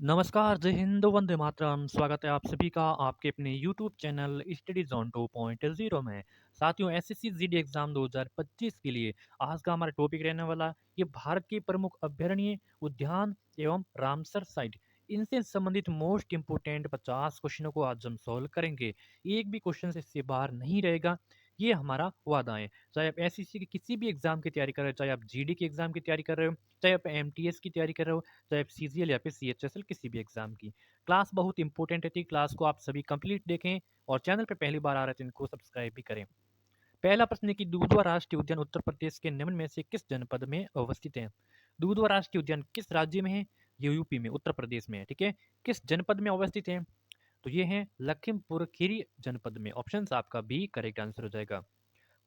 नमस्कार, जय हिंद, वंदे मातरम। स्वागत है आप सभी का आपके अपने यूट्यूब चैनल स्टडी जोन 2.0 में। साथियों, एसएससी जीडी एग्जाम 2025 के लिए आज का हमारा टॉपिक रहने वाला ये भारत के प्रमुख अभयारण्य, उद्यान एवं रामसर साइट। इनसे संबंधित मोस्ट इंपोर्टेंट 50 क्वेश्चनों को आज हम सॉल्व करेंगे। एक भी क्वेश्चन इससे बाहर नहीं रहेगा, ये हमारा वादा है। चाहे आप एसएससी की किसी भी एग्जाम की तैयारी कर रहे हो, चाहे आप जीडी की एग्जाम की तैयारी कर रहे हो, चाहे आप एमटीएस की तैयारी कर रहे हो, चाहे आप सीजीएल या फिर सीएचएसएल किसी भी एग्जाम की। क्लास बहुत इंपॉर्टेंट रहती है, क्लास को आप सभी कंप्लीट देखें और चैनल पे पहली बार आ रहे हैं तो इनको सब्सक्राइब भी करें। पहला प्रश्न है कि दूधवा राष्ट्रीय उद्यान उत्तर प्रदेश के निम्न में से किस जनपद में अवस्थित है। दूधवा राष्ट्रीय उद्यान किस राज्य में है? ये यूपी में, उत्तर प्रदेश में है। ठीक है, किस जनपद में अवस्थित है? तो ये है लखीमपुर खीरी जनपद में। ऑप्शन आपका बी करेक्ट आंसर हो जाएगा।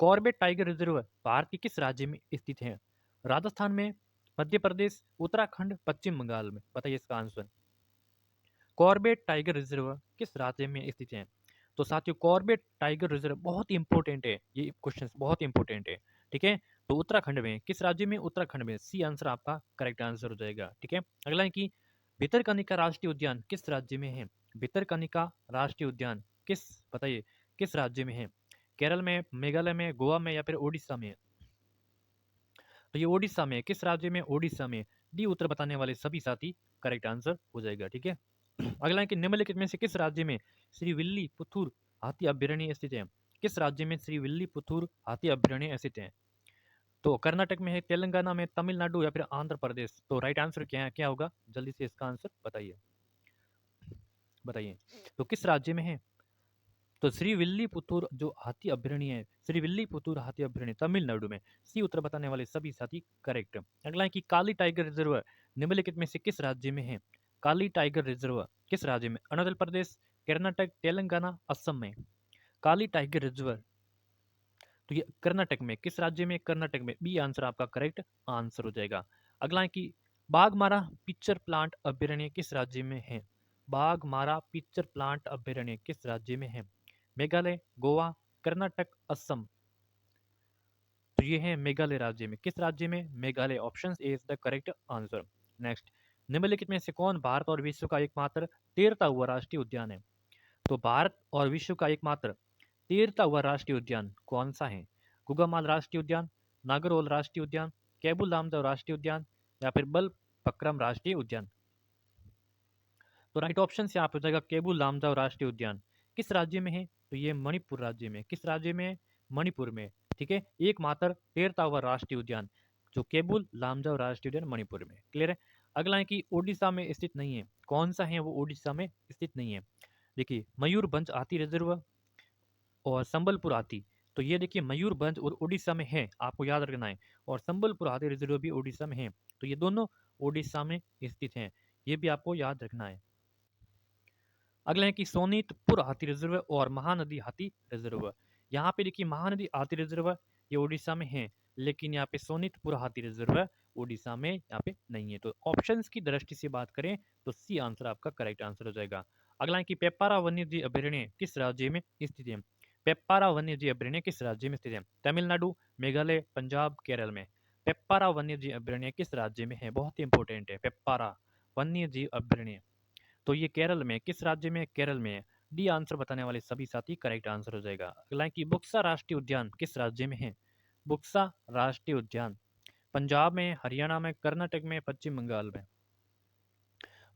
कॉर्बेट टाइगर रिजर्व भारत के किस राज्य में स्थित है? राजस्थान में, मध्य प्रदेश, उत्तराखंड, पश्चिम बंगाल में। बताइए इसका आंसर। कॉर्बेट टाइगर रिजर्व किस राज्य में स्थित है? तो साथियों, कॉर्बेट टाइगर रिजर्व बहुत इंपॉर्टेंट है, ये क्वेश्चन बहुत इंपॉर्टेंट है। ठीक है, तो उत्तराखंड में, किस राज्य में? उत्तराखंड में। सी आंसर आपका करेक्ट आंसर हो जाएगा। ठीक है, अगला है कि भितरकनिका राष्ट्रीय उद्यान किस राज्य में है? भितरकनिका राष्ट्रीय उद्यान किस, बताइए किस राज्य में है? केरल में, मेघालय में, गोवा में या फिर उड़ीसा में? तो ये ओडिशा में, किस राज्य में? ओडिशा में। डी उत्तर बताने वाले सभी साथी करेक्ट आंसर हो जाएगा। ठीक है, अगला है कि निम्नलिखित में से किस राज्य में श्री विल्ली पुथुर हाथी अभ्यारण्य स्थित है? किस राज्य में श्री विल्ली पुथुर हाथी अभ्यारण्य स्थित है? तो कर्नाटक में है, तेलंगाना में, तमिलनाडु या फिर आंध्र प्रदेश? तो राइट आंसर क्या है, क्या होगा? जल्दी से इसका आंसर बताइए, बताइए। तो किस राज्य में है? तो श्री विल्लीपुतूर जो हाथी अभ्यारण्य है, श्री विल्लीपुतूर हाथी अभ्यारण्य तमिलनाडु में। सी उत्तर बताने वाले सभी साथी करेक्ट। अगला है कि काली टाइगर रिजर्व निम्नलिखित में से किस राज्य में है? काली टाइगर रिजर्व किस राज्य में? अरुणाचल प्रदेश, कर्नाटक, तेलंगाना, असम में। काली टाइगर रिजर्व, तो ये कर्नाटक में। किस राज्य में? कर्नाटक में। बी आंसर आपका करेक्ट आंसर हो जाएगा। अगला है कि बाघमारा पिक्चर प्लांट अभ्यारण्य किस राज्य में है? बाघमारा पिक्चर प्लांट अभ्यारण्य किस राज्य में है? मेघालय, गोवा, कर्नाटक, असम? तो ये है मेघालय राज्य में। किस राज्य में? Meghalaya. Option A is the correct answer. Next, निम्नलिखित में से कौन भारत और विश्व का एकमात्र तैरता हुआ राष्ट्रीय उद्यान है? तो भारत और विश्व का एकमात्र तैरता हुआ राष्ट्रीय उद्यान कौन सा है? गुगामाल राष्ट्रीय उद्यान, नागरहोल राष्ट्रीय उद्यान, कैबुल लामजाव राष्ट्रीय उद्यान या फिर बलपक्रम राष्ट्रीय उद्यान? तो राइट ऑप्शन से आप हो जाएगा केबुल लामजाव राष्ट्रीय उद्यान। किस राज्य में है? तो ये मणिपुर राज्य में। किस राज्य में है? मणिपुर में। ठीक है, एकमात्र तैरता हुआ राष्ट्रीय उद्यान जो केबुल लामजाव राष्ट्रीय उद्यान मणिपुर में। क्लियर है। अगला है कि ओडिशा में स्थित नहीं है। कौन सा है वो ओडिशा में स्थित नहीं है? देखिए, मयूरभंज हाथी रिजर्व और संबलपुर हाथी। तो ये देखिए, मयूरभंज और उड़ीसा में है, आपको याद रखना है। और संबलपुर हाथी रिजर्व भी उड़ीसा में है। तो ये दोनों उड़ीसा में स्थित हैं, ये भी आपको याद रखना है। अगला है कि सोनीतपुर हाथी रिजर्व और महानदी हाथी रिजर्व। यहाँ पे देखिए, महानदी हाथी रिजर्व ये उड़ीसा में है, लेकिन यहाँ पे सोनीतपुर हाथी रिजर्व उड़ीसा में यहाँ पे नहीं है। तो ऑप्शंस की दृष्टि से बात करें तो सी आंसर आपका करेक्ट आंसर हो जाएगा। अगला है कि पेपारा वन्यजीव अभ्यारण्य किस राज्य में स्थित है? पेपारा वन्यजीव अभ्यारण्य किस राज्य में स्थित है? तमिलनाडु, मेघालय, पंजाब, केरल में। पेपारा वन्यजीव अभ्यारण्य किस राज्य में है? बहुत ही इंपॉर्टेंट है पेपारा वन्यजीव अभ्यारण्य। तो ये केरल में। किस राज्य में? केरल में। डी आंसर बताने वाले सभी साथी करेक्ट आंसर हो जाएगा। अगला है कि बुक्सा राष्ट्रीय उद्यान किस राज्य में है? बुक्सा राष्ट्रीय उद्यान पंजाब में, हरियाणा में, कर्नाटक में, पश्चिम बंगाल में।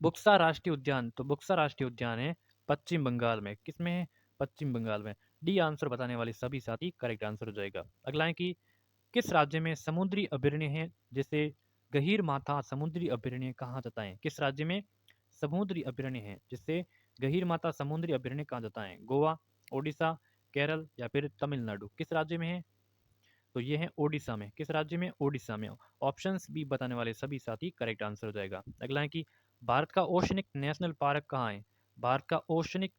बुक्सा राष्ट्रीय उद्यान, तो बुक्सा राष्ट्रीय उद्यान है पश्चिम बंगाल में। किस में है? पश्चिम बंगाल में। डी आंसर बताने वाले सभी साथी करेक्ट आंसर हो जाएगा। अगला है कि किस राज्य में समुद्री अभ्यारण्य है जिसे गहीर माथा समुद्री अभ्यारण्य कहा जाता है? किस राज्य में समुद्री अभ्यारण्य है जिससे गहीर माता समुद्री अभ्यारण्य कहा जाता है? गोवा, ओडिशा, केरल या फिर तमिलनाडु? किस राज्य में है? तो ये है ओडिशा में। किस राज्य में? ओडिशा में। ऑप्शंस भी बताने वाले सभी साथी करेक्ट आंसर हो जाएगा। अगला है कि भारत का ओशनिक नेशनल पार्क कहाँ है? भारत का oceanic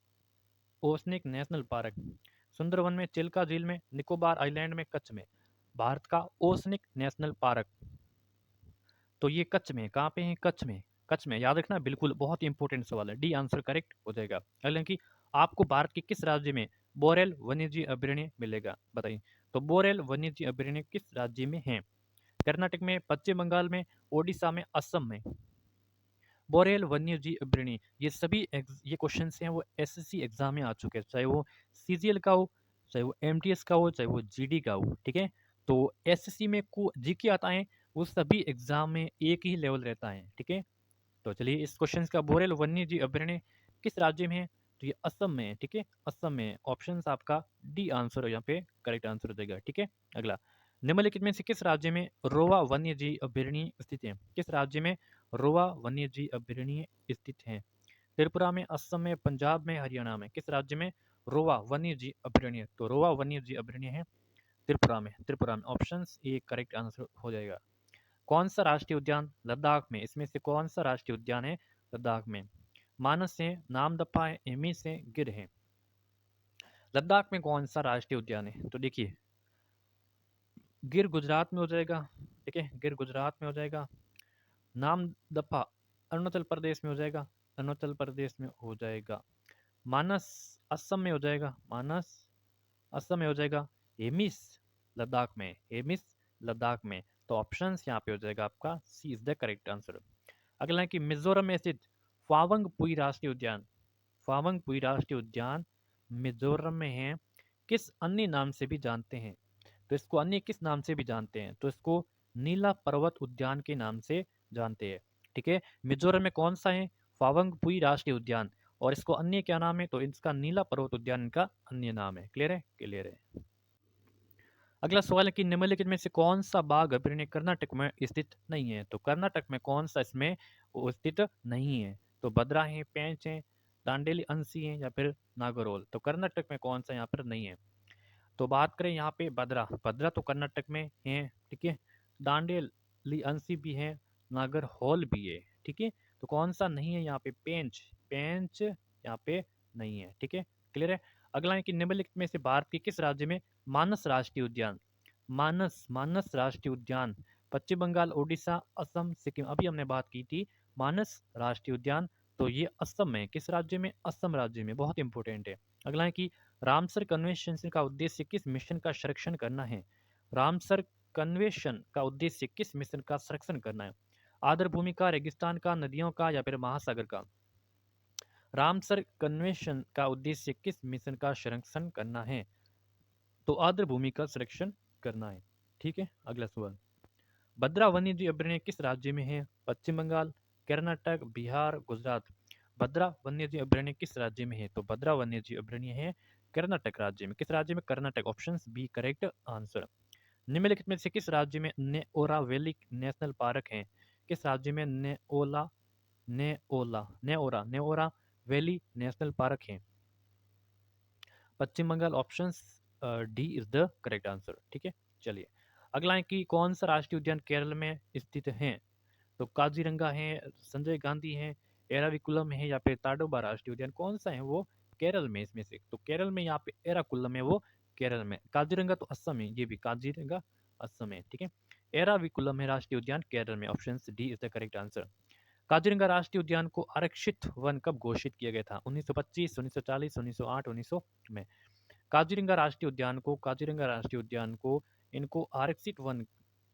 oceanic national park Sundarban में, चिल्का झील में, निकोबार आइलैंड में, कच्छ में। भारत का ओशनिक नेशनल पार्क, तो ये कच्छ में। कहाँ पे है? कच्छ में। कच्छ में, याद रखना, बिल्कुल बहुत इंपॉर्टेंट सवाल है। डी आंसर करेक्ट हो जाएगा। अगला कि आपको भारत के किस राज्य में बोरेल वन्यजीव अभ्यारण्य मिलेगा? बताइए। तो बोरेल वन्यजीव अभ्यारण्य किस राज्य में है? कर्नाटक में, पश्चिम बंगाल में, ओडिशा में, असम में? बोरेल वन्यजीव अभयारण्य, ये क्वेश्चन हैं वो एसएससी एग्जाम में आ चुके हैं, चाहे वो सीजीएल का हो, चाहे वो एमटीएस का हो, चाहे वो जीडी का हो, ठीक है। तो एसएससी में को जीके आता है, वो सभी एग्जाम में एक ही लेवल रहता है, ठीक है। तो चलिए इस क्वेश्चन का बोरेल वन्यजीव अभयारण्य किस राज्य में है, तो ये असम में है, ठीक है, असम में। ऑप्शन आपका डी आंसर यहाँ पे करेक्ट आंसर हो जाएगा, ठीक है। अगला, निम्नलिखित में से किस राज्य में रोवा वन्यजीव अभयारण्य स्थित है, किस राज्य में रोवा वन्यजीव अभयारण्य स्थित है। त्रिपुरा में, असम में, पंजाब में, हरियाणा में, किस राज्य में रोवा वन्यजीव अभयारण्य, तो रोवा वन्यजीव अभयारण्य है त्रिपुरा में, त्रिपुरा में। ऑप्शन ए करेक्ट आंसर हो जाएगा। कौन सा राष्ट्रीय उद्यान लद्दाख में, इसमें से कौन सा राष्ट्रीय उद्यान है लद्दाख में। मानस है, नामदफा है, एमिस है, गिर है। लद्दाख में कौन सा राष्ट्रीय उद्यान है, तो देखिए गिर गुजरात में हो जाएगा, ठीक है, गिर गुजरात में हो जाएगा। नामदफा अरुणाचल प्रदेश में हो जाएगा, अरुणाचल प्रदेश में हो जाएगा। मानस असम में हो जाएगा, मानस असम में हो जाएगा। हेमिस लद्दाख में, हेमिस लद्दाख में। तो ऑप्शन यहाँ पे हो जाएगा आपका सी इज द करेक्ट आंसर। अगला है कि मिजोरम में स्थित फावंग पुई राष्ट्रीय उद्यान, फावंग पुई राष्ट्रीय उद्यान मिजोरम में है, किस अन्य नाम से भी जानते हैं, तो इसको अन्य किस नाम से भी जानते हैं, तो इसको नीला पर्वत उद्यान के नाम से जानते हैं, ठीक है। मिजोरम में कौन सा है, फावंग पुई राष्ट्रीय उद्यान, और इसको अन्य क्या नाम है, तो इसका नीला पर्वत उद्यान इनका अन्य नाम है। क्लियर है, क्लियर है। अगला सवाल है कि निम्नलिखित में से कौन सा बाघ अभयारण्य कर्नाटक में स्थित नहीं है, तो कर्नाटक में कौन सा इसमें वो स्थित नहीं है, तो भद्रा है, पेंच है, दांडेली अंसी है, या फिर नागरहोल। तो कर्नाटक में कौन सा यहाँ पर नहीं है, तो बात करें यहाँ पे भद्रा, भद्रा तो कर्नाटक में है, ठीक है। दांडेली अंसी भी है, नागरहोल भी है, ठीक है। तो कौन सा नहीं है यहाँ पे, पेंच, पेंच यहाँ पे नहीं है, ठीक है। क्लियर है। अगला है कि निम्नलिखित में से भारत के किस राज्य में मानस राष्ट्रीय उद्यान, मानस, मानस राष्ट्रीय उद्यान पश्चिम बंगाल, उड़ीसा, असम, सिक्किम, अभी हमने बात की थी मानस राष्ट्रीय उद्यान, तो ये असम में, किस राज्य में, असम राज्य में, बहुत इंपॉर्टेंट है। अगला है कि रामसर कन्वेंशन का उद्देश्य किस मिशन का संरक्षण करना है, रामसर कन्वेंशन का उद्देश्य किस मिशन का संरक्षण करना है। आर्द्र भूमि का, रेगिस्तान का, नदियों का, या फिर महासागर का। रामसर कन्वेंशन का उद्देश्य किस मिशन का संरक्षण करना है, तो आर्द्र भूमि का संरक्षण करना है, ठीक है। अगला सवाल, भद्रा वन्यजीव अभयारण्य किस राज्य में है, पश्चिम बंगाल, कर्नाटक, बिहार, गुजरात। भद्रा वन्यजीव अभयारण्य किस राज्य में है, तो भद्रा वन्यजीव अभयारण्य है कर्नाटक राज्य में, किस राज्य में, Karnataka. Option B correct answer. निम्नलिखित में से किस राज्य में नेओरा वैली नेशनल पार्क है, किस राज्य में Neola, Neola, Neora, Neora valley national park है। Paschim Bangal. Option D is the correct answer, ठीक है। चलिए अगला है कि कौन सा राष्ट्रीय उद्यान केरल में स्थित है, तो काजीरंगा है, संजय गांधी है, एराविकुलम है, या फिर ताडोबा राष्ट्रीय उद्यान, कौन सा है वो केरल में इसमें से, तो केरल में यहाँ पे एराकुलम है वो केरल में। काजीरंगा तो असम है, ये भी काजीरंगा असम है, ठीक है। एराविकुलम है राष्ट्रीय उद्यान केरल में। Option D is the correct answer. Kaziranga राष्ट्रीय उद्यान को आरक्षित वन कब घोषित किया गया था, 1925, 1940, 1908, 1900 में। काजीरंगा राष्ट्रीय उद्यान को, काजीरंगा राष्ट्रीय उद्यान को इनको आरक्षित वन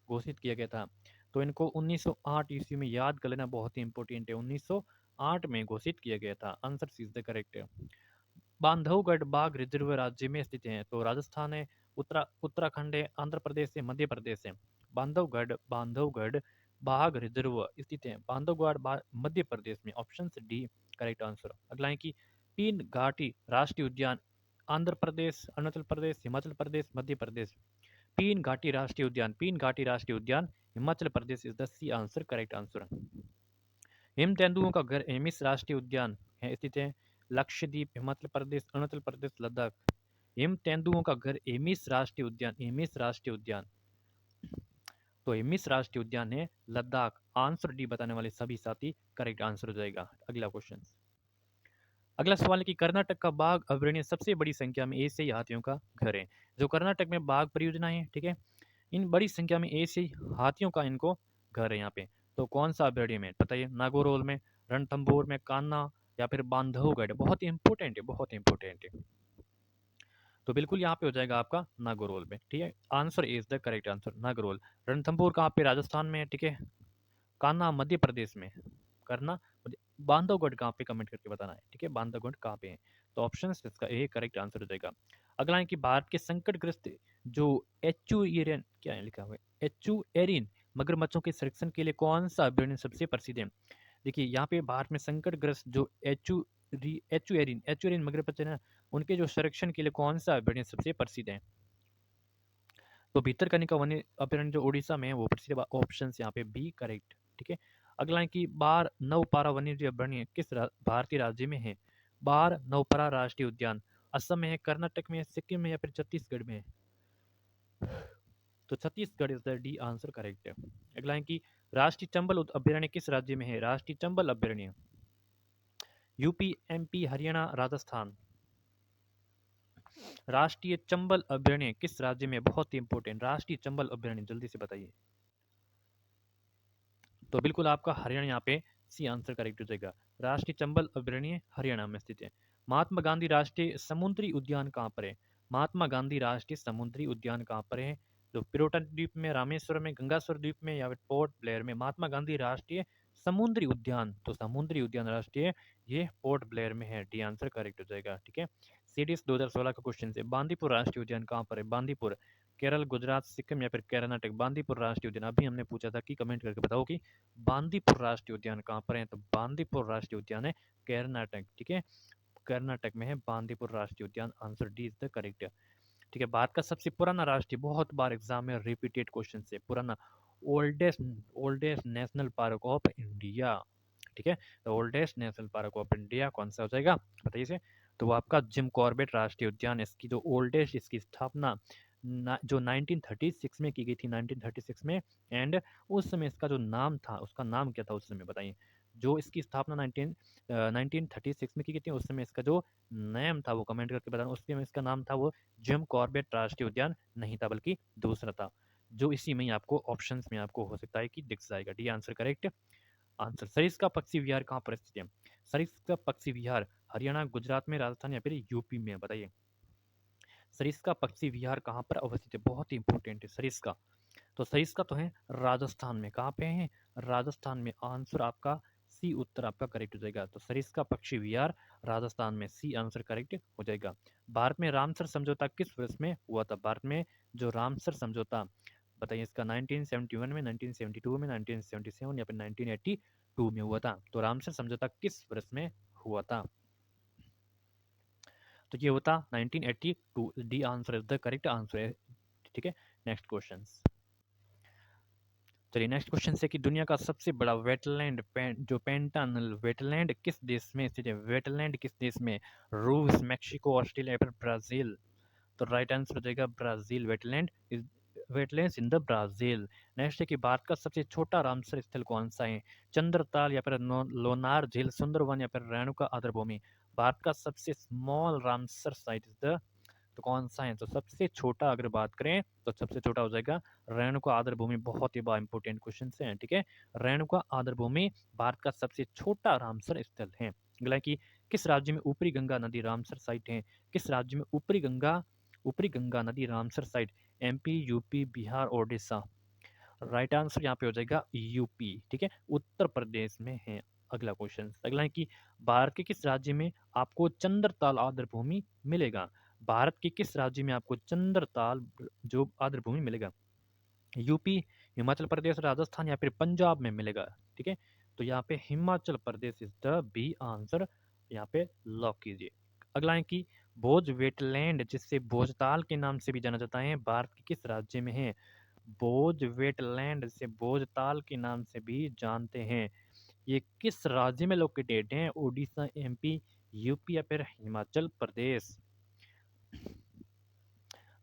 घोषित किया गया था, तो इनको 1908 ईस्वी में याद कर लेना बहुत ही इंपॉर्टेंट है, 1908 में घोषित किया गया था। आंसर इज द करेक्ट है। बांधवगढ़ बाघ रिजर्व राज्य में स्थित है, तो राजस्थान है, उत्तराखंड है, आंध्र प्रदेश है, मध्य प्रदेश है। बांधवगढ़, बांधवगढ़ बाघ रिजर्व स्थित है बांधवगढ़ मध्य प्रदेश में। Option D correct answer. अगला है कि तीन घाटी राष्ट्रीय उद्यान आंध्र प्रदेश, अरुणाचल प्रदेश, हिमाचल प्रदेश, मध्य प्रदेश। तीन घाटी राष्ट्रीय उद्यान, तीन घाटी राष्ट्रीय उद्यान Himachal Pradesh is the C answer, correct answer. हिम तेंदुओं का घर एमिस राष्ट्रीय उद्यान है स्थित है लक्षद्वीप, हिमाचल प्रदेश, अरुणाचल प्रदेश, लद्दाख। हिम तेंदुओं का घर एमिस राष्ट्रीय उद्यान, एमिस राष्ट्रीय उद्यान, तो एमिस राष्ट्रीय उद्यान है लद्दाख। आंसर डी बताने वाले सभी साथी करेक्ट आंसर हो जाएगा। अगला क्वेश्चन, अगला सवाल है कि कर्नाटक का बाघ अभयारण्य सबसे बड़ी संख्या में एशियाई हाथियों का घर है। जो कर्नाटक में बाघ परियोजना है, ठीक है, इन बड़ी संख्या में एशियाई हाथियों का इनको घर है यहाँ पे। तो कौन सा अभयारण्य में बताइए, नागौरहोल में, रणथंभौर में, कान्हा, या फिर बांधवगढ़। बहुत इंपॉर्टेंट है, बहुत इंपॉर्टेंट है। तो बिल्कुल यहाँ पे हो जाएगा आपका नागौरहोल में, ठीक है। Answer is the correct answer, Nagarhole. Ranthambore कहाँ पे, राजस्थान में है, ठीक है। कान्हा मध्य प्रदेश में, करना। मुझे बांधवगढ़ कहाँ पे कमेंट करके बताना है, ठीक है, बांधवगढ़ कहाँ पे है। तो ऑप्शन इसका ए करेक्ट आंसर हो जाएगा। अगला है कि भारत के संकटग्रस्त जो एचुएरियन क्या है लिखा हुआ है, एचुएरियन मगरमच्छों के संरक्षण के लिए कौन सा अभ्यारण्य सबसे प्रसिद्ध है। देखिए यहाँ पे भारत में संकटग्रस्त जो एचुएरियन एचुएरियन मगरमच्छ है ना, उनके जो संरक्षण के लिए कौन सा अभ्यारण्य सबसे प्रसिद्ध है। तो भितरकनिका वन्य अभ्यारण्य जो उड़ीसा में है वो प्रसिद्ध, ऑप्शन यहाँ पे बी करेक्ट, ठीक है। अगला है कि बार नवपारा वन्यजीव अभ्यारण्य किस भारतीय राज्य में है। बार नवपारा राष्ट्रीय उद्यान असम में है, कर्नाटक में है, सिक्किम में या फिर छत्तीसगढ़ में है। तो Chhattisgarh is the D answer correct है। अगला है कि राष्ट्रीय चंबल अभ्यारण्य किस राज्य में है। राष्ट्रीय चंबल अभ्यारण्य यूपी, एमपी, हरियाणा, राजस्थान। राष्ट्रीय चंबल अभ्यारण्य किस राज्य में, बहुत ही इंपॉर्टेंट, राष्ट्रीय चंबल अभ्यारण्य जल्दी से बताइए। तो बिल्कुल आपका हरियाणा यहाँ पे सी आंसर करेक्ट हो जाएगा। राष्ट्रीय चंबल अभ्यारण्य हरियाणा में स्थित है। महात्मा गांधी राष्ट्रीय समुद्री उद्यान कहाँ पर है। महात्मा गांधी राष्ट्रीय समुद्री उद्यान कहाँ पर है। तो पिरोटन द्वीप में, रामेश्वर में, गंगास्वर द्वीप में या फिर पोर्ट ब्लेयर में। महात्मा गांधी राष्ट्रीय समुद्री उद्यान, तो समुद्री उद्यान राष्ट्रीय ये पोर्ट ब्लेयर में है, डी आंसर करेक्ट हो जाएगा, ठीक है। सीडीएस 2016 का क्वेश्चन है, बांदीपुर राष्ट्रीय उद्यान कहाँ पर है। बांदीपुर केरल, गुजरात, सिक्किम या फिर कर्नाटक। बांदीपुर राष्ट्रीय उद्यान अभी हमने पूछा था कि कमेंट करके बताओ कि बांदीपुर राष्ट्रीय उद्यान कहाँ पर है। तो बांदीपुर राष्ट्रीय उद्यान है कर्नाटक, ठीक है, कर्नाटक में है बांदीपुर राष्ट्रीय उद्यान, answer D is the correct, ठीक है। भारत का सबसे पुराना राष्ट्रीय, बहुत बार एग्जाम में रिपीटेड क्वेश्चन से, पुराना oldest oldest national park of India, ठीक है। तो oldest national park of India कौन सा हो जाएगा बताइए इसे। तो वो आपका जिम कॉर्बेट राष्ट्रीय उद्यान, इसकी जो ओल्डेस्ट, इसकी स्थापना जो 1936 में की गई थी, 1936 में। एंड उस समय इसका जो नाम था, उसका नाम क्या था उस समय बताइए। जो इसकी स्थापना 1936 में की गई थी, उस समय इसका जो नेम था वो कमेंट करके बताना। उस समय इसका नाम था वो जिम कॉर्बेट राष्ट्रीय उद्यान नहीं था, बल्कि दूसरा था, जो इसी में ही आपको ऑप्शंस में आपको हो सकता है कि दिख जाएगा, D answer correct answer. Sariska पक्षी विहार कहाँ पर स्थित है। सरिस्का पक्षी विहार हरियाणा, गुजरात में, राजस्थान या फिर यूपी में, बताइए। सरिस्का पक्षी विहार कहाँ पर अवस्थित है, बहुत ही इंपॉर्टेंट है सरिस्का। तो सरिस्का तो है राजस्थान में, कहाँ पे है, राजस्थान में, आंसर आपका सी उत्तर आपका करेक्ट हो जाएगा। तो सरिस्का पक्षी विहार राजस्थान में, सी आंसर करेक्ट हो जाएगा। भारत में रामसर समझौता किस वर्ष में हुआ था। भारत में जो रामसर समझौता, बताइए इसका 1971 में, 1972 में, 1977 या फिर 1982 में हुआ था। तो रामसर समझौता किस वर्ष में हुआ था। तो ये होता 1982, D answer is the correct answer है, ठीक है। नेक्स्ट क्वेश्चन, चलिए नेक्स्ट क्वेश्चन से कि दुनिया का सबसे बड़ा वेटलैंड जो पेंटानल वेटलैंड किस देश में स्थित है। वेटलैंड किस देश में, रूस, मेक्सिको, ऑस्ट्रेलिया या फिर ब्राजील। तो राइट आंसर हो जाएगा Brazil, wetland is wetlands in the Brazil. Next है कि भारत का सबसे छोटा रामसर स्थल कौन सा है। चंद्रताल या फिर लोनार झील, सुंदरवन या फिर रेणुका आर्द्रभूमि। भारत का सबसे small Ramsar site is the, तो कौन सा है। तो सबसे छोटा अगर बात करें तो सबसे छोटा हो जाएगा रेणुका आर्द्रभूमि, बहुत ही बड़ा इंपॉर्टेंट क्वेश्चन है, ठीक है। रेणुका आर्द्रभूमि भारत का सबसे छोटा रामसर स्थल है। अगला कि किस राज्य में ऊपरी गंगा नदी रामसर साइट है। किस राज्य में ऊपरी गंगा नदी Ramsar site, MP, UP, Bihar, Odisha. Right answer यहाँ पे हो जाएगा यूपी, ठीक है, उत्तर प्रदेश में है। अगला क्वेश्चन, अगला है कि भारत के किस राज्य में आपको चंद्रताल आर्द्रभूमि मिलेगा। भारत के किस राज्य में आपको चंद्रताल जो आर्द्रभूमि मिलेगा। यूपी, हिमाचल प्रदेश, राजस्थान या फिर पंजाब में मिलेगा, ठीक है। तो यहाँ पे Himachal Pradesh is the B answer, यहाँ पे लॉक कीजिए। अगला है कि भोज वेटलैंड जिससे भोजताल के नाम से भी जाना जाता है, भारत के किस राज्य में है। भोज वेटलैंड से भोजताल के नाम से भी जानते हैं, ये किस राज्य में लोकेटेड है। उड़ीसा, एमपी, यूपी या फिर हिमाचल प्रदेश।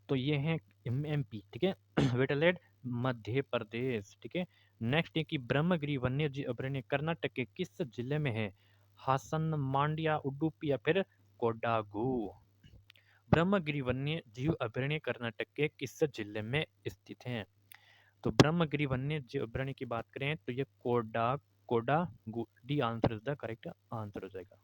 तो ये है एमपी, ठीक है। वेटलैंड मध्य प्रदेश, ठीक है। नेक्स्ट है कि ब्रह्मगिरी वन्यजीव अभयारण्य कर्नाटक के किस जिले में है। हासन, मांड्या, उडुपी या फिर कोडागु। ब्रह्मगिरी वन्य जीव अभयारण्य कर्नाटक के किस जिले में स्थित है। तो ब्रह्मगिरी वन्य जीव अभयारण्य की बात करें तो ये Kodagu, D answer is the correct answer हो जाएगा।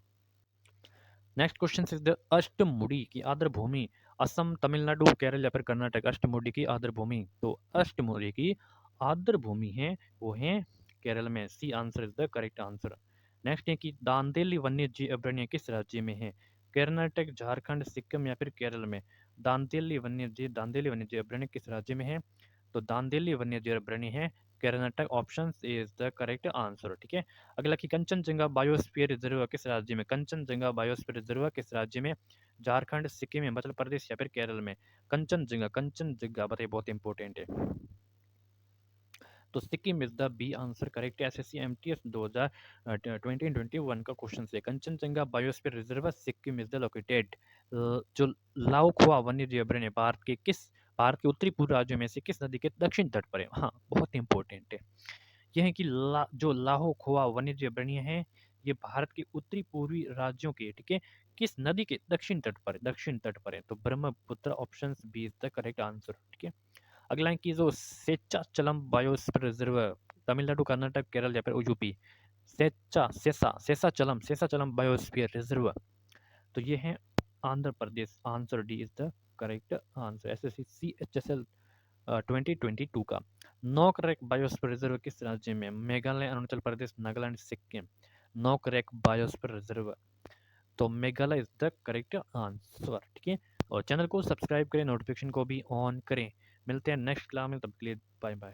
Next question is the Ashtamudi की आर्द्रभूमि असम, तमिलनाडु, केरल या फिर कर्नाटक। अष्टमुडी की आर्द्रभूमि, तो अष्टमुडी की आर्द्रभूमि है वो है केरल में, C answer is the correct answer. Next है कि दांदेली वन्यजीव अभयारण्य किस राज्य में है? कर्नाटक, झारखंड, सिक्किम या फिर केरल में? दांदेली वन्यजीव अभयारण्य किस राज्य में है? तो दांदेली वन्यजीव अभयारण्य है Karnataka. Option is the correct answer. ठीक है। अगला कि कंचनजंगा बायोस्फीयर रिजर्व किस राज्य में? कंचनजंगा बायोस्फीयर रिजर्व किस राज्य में? झारखंड, सिक्किम, हिमाचल प्रदेश या फिर केरल में? कंचनजंगा, कंचनजंगा बताइए, बहुत इंपॉर्टेंट है। तो Sikkim is the B answer correct. SSC MTS 2021 का क्वेश्चन है। Kanchenjunga biosphere reserve Sikkim is the located. जो लाओखुआ वन्यजीव अभयारण्य भारत के उत्तरी पूर्व राज्यों में से किस नदी के दक्षिण तट पर है? हाँ, बहुत इंपॉर्टेंट है। यह है कि जो लाहोखुआ वन्यजीव अभयारण्य है, ये भारत के उत्तरी पूर्वी राज्यों के, ठीक है, किस नदी के दक्षिण तट पर है? दक्षिण तट पर है, तो Brahmaputra. Option B is the correct answer. ठीक है। अगला है कि जो सेचाचलम बायोस्फीयर रिजर्व तमिलनाडु, कर्नाटक, केरल या फिर यूपी? सेसाचलम बायोस्फीयर रिजर्व, तो ये है Andhra Pradesh. Answer D is the correct answer. S S C H S L 2022 का। नोकरेक बायोस्फीयर रिजर्व किस राज्य में? मेघालय, अरुणाचल प्रदेश, नागालैंड, सिक्किम? नोकरेक बायोस्फीयर रिजर्व, तो Meghalaya is the correct answer. ठीक है। और चैनल को सब्सक्राइब करें, नोटिफिकेशन को भी ऑन करें। मिलते हैं नेक्स्ट क्लास में, तब के लिए बाय बाय।